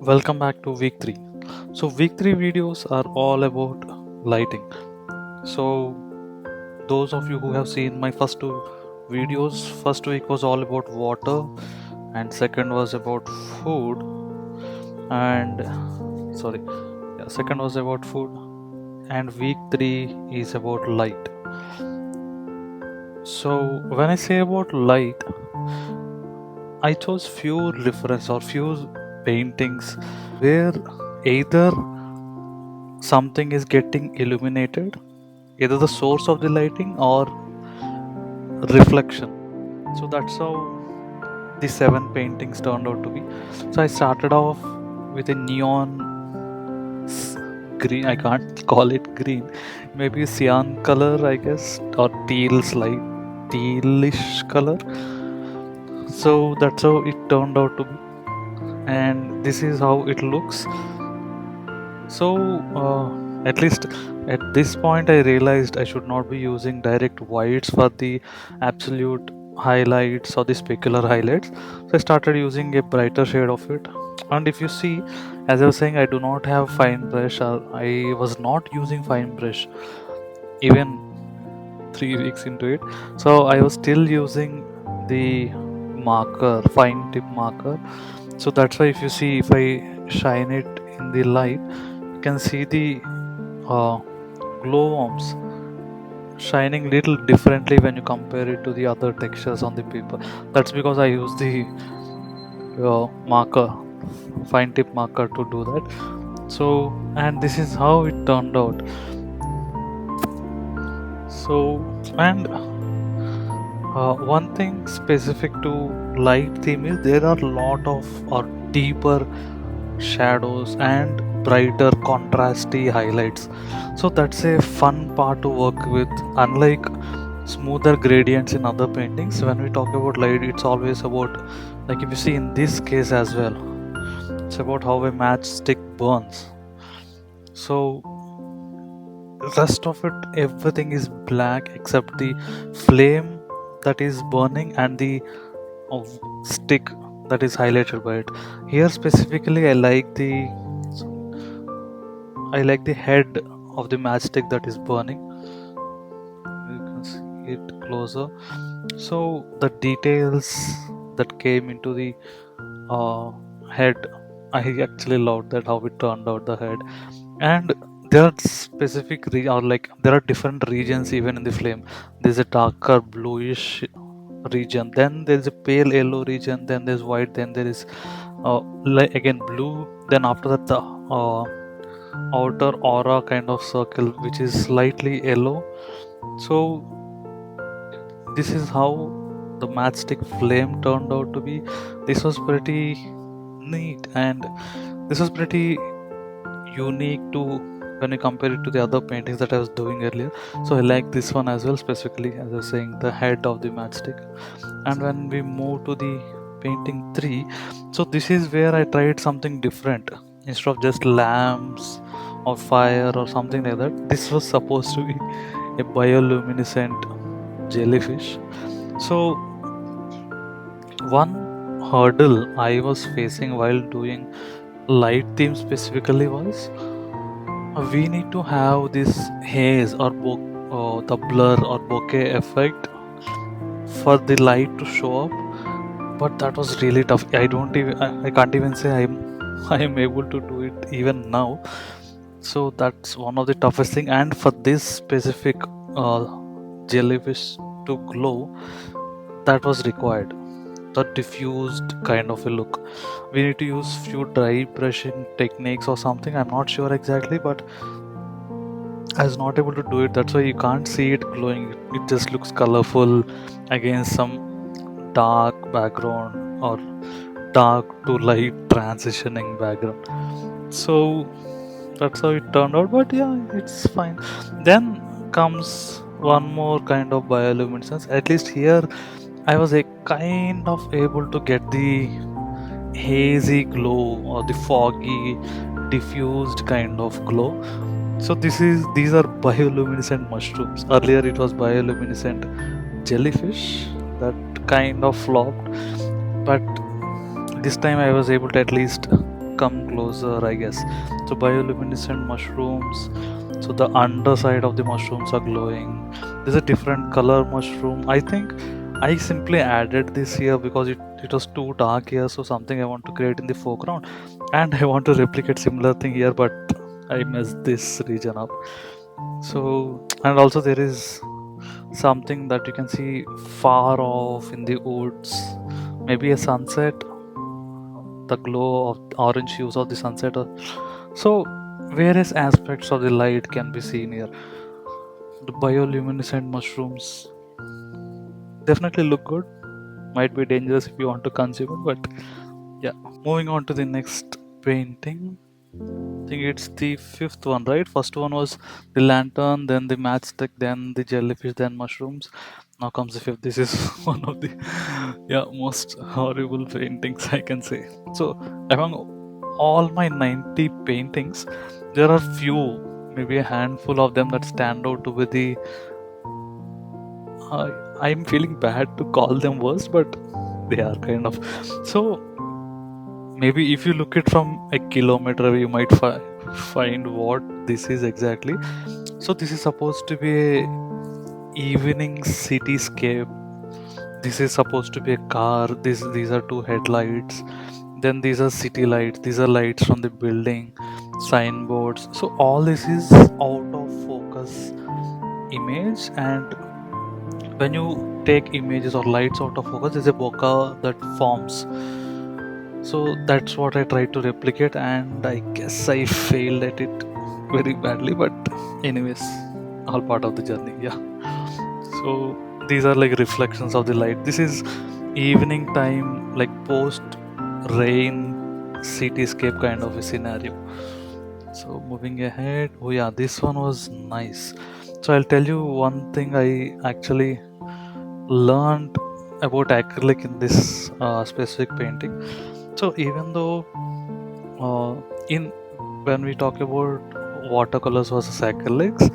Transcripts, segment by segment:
Welcome back to week 3. So week 3 videos are all about lighting. So those of you who have seen my first two videos, first week was all about water and second was about food and sorry, yeah, second was about food and week 3 is about light. So when I say about light, I chose few reference or few paintings where either something is getting illuminated, either the source of the lighting or reflection. So that's how the 7 paintings turned out to be. So I started off with a neon green, I can't call it green, maybe cyan color, I guess, or teal, slight tealish color. So that's how it turned out to be, and this is how it looks. So at least at this point I realized I should not be using direct whites for the absolute highlights or the specular highlights. So I started using a brighter shade of it. And if you see, as I was saying, I do not have fine brush, or I was not using fine brush even 3 weeks into it. So I was still using the marker, fine tip marker. So that's why if you see, if I shine it in the light, you can see the glowworms shining little differently when you compare it to the other textures on the paper. That's because I use the marker, fine tip marker, to do that. So, and this is how it turned out. So, and one thing specific to light theme is there are a lot of or deeper shadows and brighter contrasty highlights. So that's a fun part to work with. Unlike smoother gradients in other paintings, when we talk about light, it's always about, like if you see in this case as well, it's about how a matchstick burns. So rest of it, everything is black except the flame that is burning and the stick that is highlighted by it. Here specifically, I like the head of the matchstick that is burning. You can see it closer. So the details that came into the head, I actually loved that how it turned out, the head. And there are specific or like there are different regions even in the flame. There's a darker bluish region, then there's a pale yellow region, then there's white, then there is like again blue, then after that the outer aura kind of circle which is slightly yellow. So this is how the matchstick flame turned out to be. This was pretty neat, and this was pretty unique to when you compare it to the other paintings that I was doing earlier. So I like this one as well, specifically as I was saying, the head of the matchstick. And when we move to the painting 3, so this is where I tried something different. Instead of just lamps or fire or something like that, this was supposed to be a bioluminescent jellyfish. So one hurdle I was facing while doing light theme specifically was we need to have this haze or the blur or bokeh effect for the light to show up, but that was really tough. I can't even say I am able to do it even now. So that's one of the toughest thing, and for this specific jellyfish to glow, that was required, the diffused kind of a look. We need to use few dry brushing techniques or something, I'm not sure exactly, but I was not able to do it. That's why you can't see it glowing. It just looks colorful against some dark background or dark to light transitioning background. So that's how it turned out, but yeah, it's fine. Then comes one more kind of bioluminescence. At least here I was a kind of able to get the hazy glow or the foggy diffused kind of glow. So these are bioluminescent mushrooms. Earlier it was bioluminescent jellyfish that kind of flopped, but this time I was able to at least come closer, I guess. So bioluminescent mushrooms. So the underside of the mushrooms are glowing. There's a different color mushroom. I think I simply added this here because it was too dark here. So something I want to create in the foreground, and I want to replicate similar thing here, but I messed this region up. So, and also there is something that you can see far off in the woods, maybe a sunset, the glow of orange hues of the sunset. So various aspects of the light can be seen here. The bioluminescent mushrooms definitely look good, might be dangerous if you want to consume it, but yeah. Moving on to the next painting. I think it's the fifth one, right? First one was the lantern, then the matchstick, then the jellyfish, then mushrooms. Now comes the fifth. This is one of the most horrible paintings I can say. So among all my 90 paintings, there are few, maybe a handful of them that stand out to be the. I'm feeling bad to call them worst, but they are kind of. So maybe if you look it from a kilometer away, you might find what this is exactly. So this is supposed to be a evening cityscape. This is supposed to be a car. These are two headlights. Then these are city lights. These are lights from the building, signboards. So all this is out of focus image, and when you take images or lights out of focus, there's a bokeh that forms. So that's what I tried to replicate, and I guess I failed at it very badly, but anyways, all part of the journey. Yeah. So these are like reflections of the light. This is evening time, like post rain cityscape kind of a scenario. So moving ahead, oh yeah, this one was nice. So I'll tell you one thing I actually learned about acrylic in this specific painting. So even though in when we talk about watercolors versus acrylics,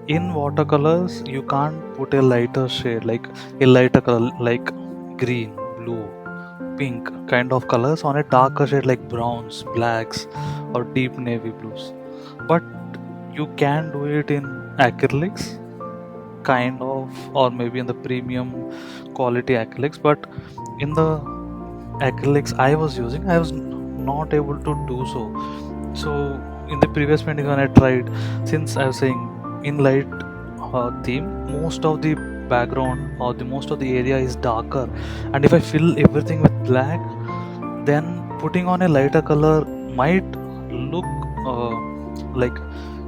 in watercolors you can't put a lighter shade, like a lighter color like green, blue, pink kind of colors on a darker shade like browns, blacks, or deep navy blues. But you can do it in acrylics, kind of, or maybe in the premium quality acrylics. But in the acrylics I was using, I was not able to do so. So in the previous painting when I tried, since I was saying in light theme, most of the background or the most of the area is darker, and if I fill everything with black, then putting on a lighter color might look like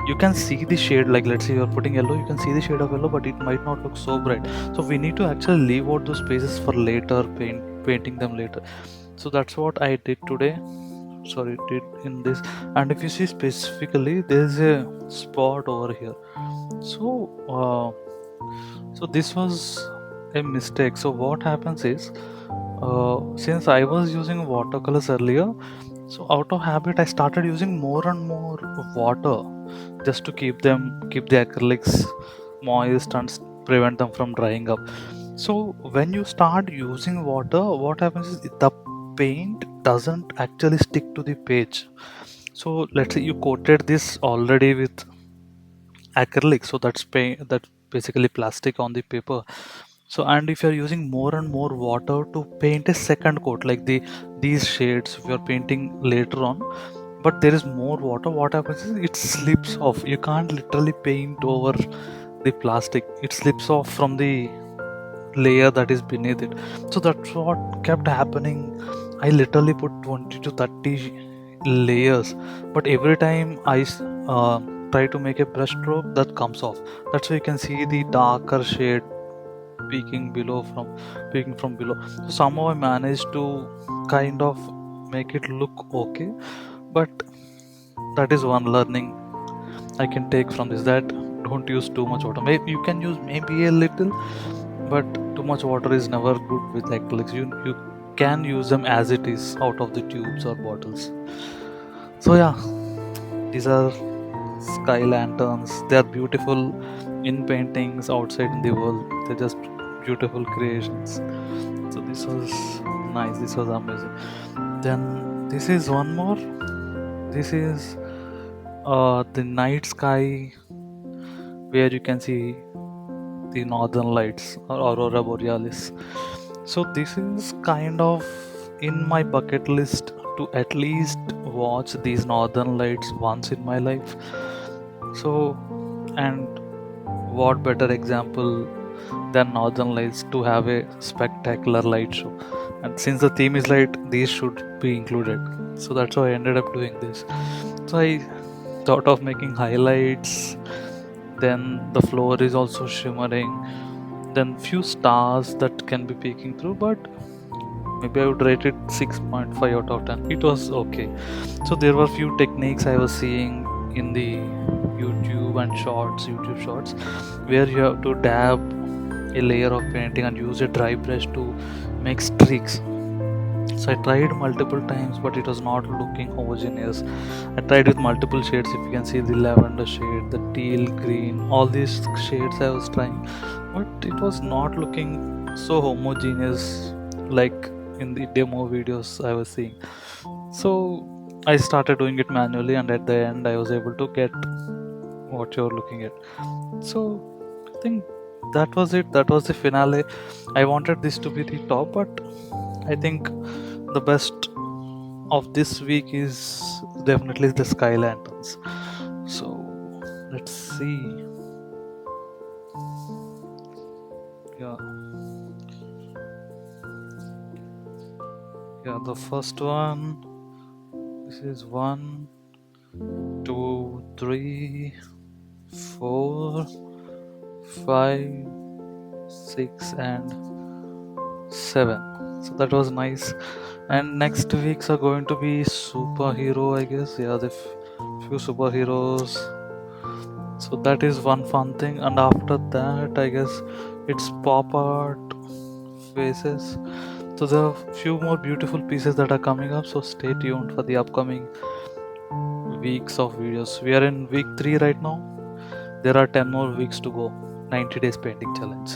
you can see the shade, like let's say you're putting yellow, you can see the shade of yellow, but it might not look so bright. So we need to actually leave out those spaces for later, painting them later. So that's what I did today. Sorry, did in this. And if you see specifically, there's a spot over here. So so this was a mistake. So what happens is, since I was using watercolors earlier, so out of habit I started using more and more water just to keep the acrylics moist and prevent them from drying up. So when you start using water, what happens is the paint doesn't actually stick to the page. So let's say you coated this already with acrylic, so that's basically plastic on the paper. So and if you're using more and more water to paint a second coat, like these shades if you're painting later on, but there is more water, what happens is it slips off. You can't literally paint over the plastic, it slips off from the layer that is beneath it. So that's what kept happening. I literally put 20 to 30 layers, but every time uh, try to make a brush stroke, that comes off. That's why you can see the darker shade peeking from below. So somehow I managed to kind of make it look okay, but that is one learning I can take from this, that don't use too much water. Maybe you can use maybe a little, but too much water is never good with acrylics. You can use them as it is out of the tubes or bottles. So yeah, these are sky lanterns. They are beautiful in paintings, outside in the world. They're just beautiful creations. So this was nice. This was amazing. Then this is one more. This is the night sky where you can see the northern lights or Aurora Borealis. So this is kind of in my bucket list to at least watch these northern lights once in my life. So, and what better example than northern lights to have a spectacular light show? And since the theme is light, these should be included. So that's why I ended up doing this. So I thought of making highlights, then the floor is also shimmering, then few stars that can be peeking through, but maybe I would rate it 6.5 out of 10. It was okay. So there were few techniques I was seeing in the YouTube shorts, where you have to dab a layer of painting and use a dry brush to make streaks. So I tried multiple times, but it was not looking homogeneous. I tried with multiple shades. If you can see the lavender shade, the teal green, all these shades I was trying, but it was not looking so homogeneous like in the demo videos I was seeing. So I started doing it manually, and at the end I was able to get what you're looking at. So I think that was it. That was the finale. I wanted this to be the top, but I think the best of this week is definitely the sky lanterns. So let's see. Yeah, yeah. The first one. This is 1, 2, 3, 4, 5, 6, and 7. So that was nice. And next weeks are going to be superhero, I guess. Yeah, the few superheroes. So that is one fun thing. And after that, I guess it's pop art faces. So there are few more beautiful pieces that are coming up. So stay tuned for the upcoming weeks of videos. We are in week 3 right now. There are 10 more weeks to go. 90 days painting challenge.